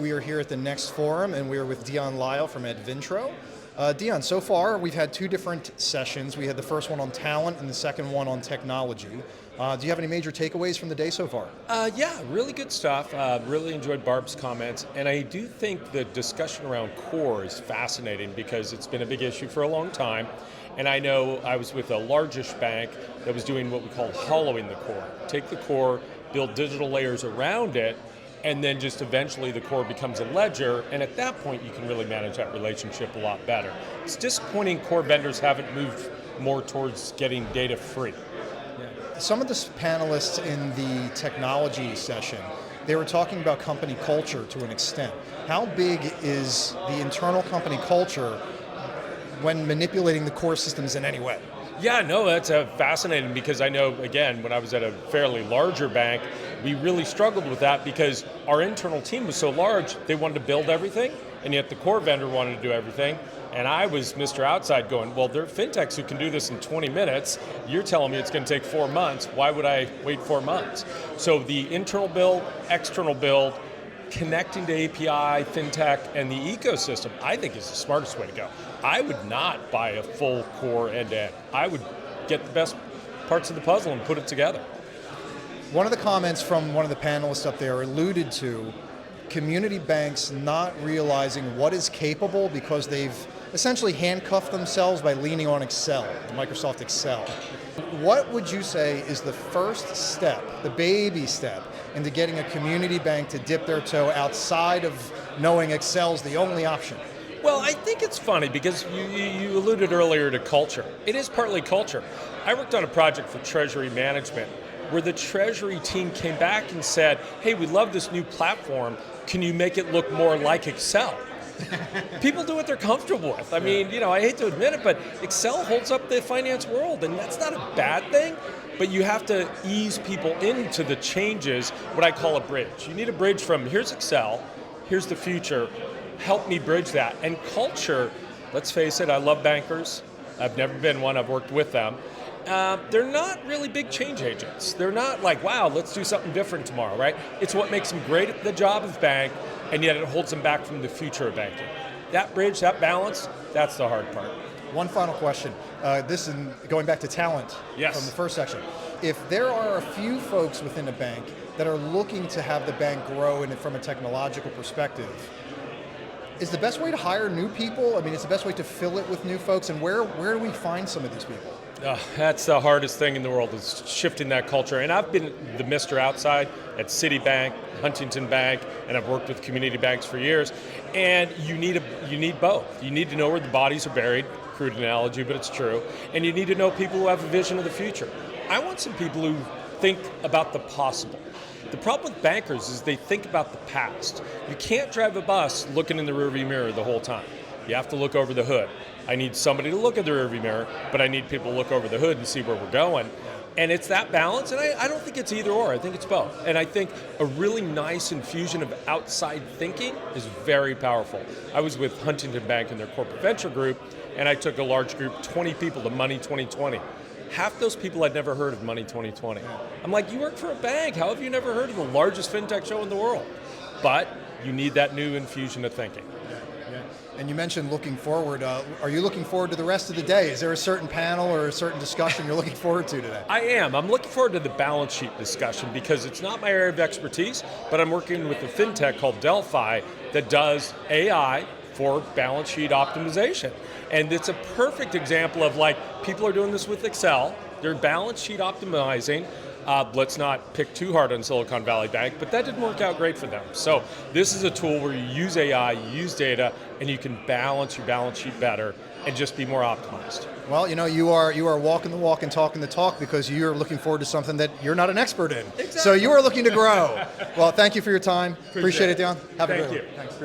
we are here at the next forum, and we are with Dion Lisle from Advintro. Dion, so far we've had two different sessions. We had the first one on talent and the second one on technology. Do you have any major takeaways from the day so far? Yeah, really good stuff. Really enjoyed Barb's comments. And I do think the discussion around core is fascinating because it's been a big issue for a long time. And I know I was with a largish bank that was doing what we call hollowing the core. Take the core, build digital layers around it, and then just eventually the core becomes a ledger, and at that point you can really manage that relationship a lot better. It's disappointing core vendors haven't moved more towards getting data free. Some of the panelists in the technology session, they were talking about company culture to an extent. How big is the internal company culture when manipulating the core systems in any way? Yeah, no, that's fascinating because I know, again, when I was at a fairly larger bank, we really struggled with that because our internal team was so large, they wanted to build everything, and yet the core vendor wanted to do everything. And I was Mr. Outside going, well, there are fintechs who can do this in 20 minutes. You're telling me it's going to take 4 months. Why would I wait 4 months? So the internal build, external build, connecting to API, fintech, and the ecosystem, I think is the smartest way to go. I would not buy a full core end-to-end. I would get the best parts of the puzzle and put it together. One of the comments from one of the panelists up there alluded to community banks not realizing what is capable because they've essentially handcuffed themselves by leaning on Excel, Microsoft Excel. What would you say is the first step, the baby step, into getting a community bank to dip their toe outside of knowing Excel's the only option? Well, I think it's funny because you alluded earlier to culture. It is partly culture. I worked on a project for treasury management where the treasury team came back and said, hey, we love this new platform. Can you make it look more like Excel? People do what they're comfortable with. I mean, I hate to admit it, but Excel holds up the finance world, and that's not a bad thing, but you have to ease people into the changes, what I call a bridge. You need a bridge from here's Excel, here's the future, help me bridge that. And culture, let's face it, I love bankers. I've never been one, I've worked with them. They're not really big change agents. They're not like, wow, let's do something different tomorrow, right? It's what makes them great at the job of bank, and yet it holds them back from the future of banking. That bridge, that balance, that's the hard part. One final question. This is going back to talent from the first section. If there are a few folks within a bank that are looking to have the bank grow from a technological perspective, is the best way to hire new people? I mean, is the best way to fill it with new folks? And where do we find some of these people? That's the hardest thing in the world is shifting that culture. And I've been the Mr. Outside at Citibank, Huntington Bank, and I've worked with community banks for years. And you need both. You need to know where the bodies are buried, crude analogy, but it's true. And you need to know people who have a vision of the future. I want some people who think about the possible. The problem with bankers is they think about the past. You can't drive a bus looking in the rearview mirror the whole time. You have to look over the hood. I need somebody to look at the rearview mirror, but I need people to look over the hood and see where we're going. And it's that balance, and I don't think it's either or, I think it's both. And I think a really nice infusion of outside thinking is very powerful. I was with Huntington Bank in their corporate venture group, and I took a large group, 20 people to Money 2020. Half those people had never heard of Money 2020. I'm like, you work for a bank, how have you never heard of the largest fintech show in the world? But you need that new infusion of thinking. And you mentioned looking forward. Are you looking forward to the rest of the day? Is there a certain panel or a certain discussion you're looking forward to today? I am. I'm looking forward to the balance sheet discussion because it's not my area of expertise, but I'm working with a fintech called Delphi that does AI for balance sheet optimization. And it's a perfect example of people are doing this with Excel. They're balance sheet optimizing. Let's not pick too hard on Silicon Valley Bank, but that didn't work out great for them. So this is a tool where you use AI, you use data, and you can balance your balance sheet better and just be more optimized. Well, you are walking the walk and talking the talk because you're looking forward to something that you're not an expert in. Exactly. So you are looking to grow. Well, thank you for your time. Appreciate it, Dion. Have a good one. Thank you.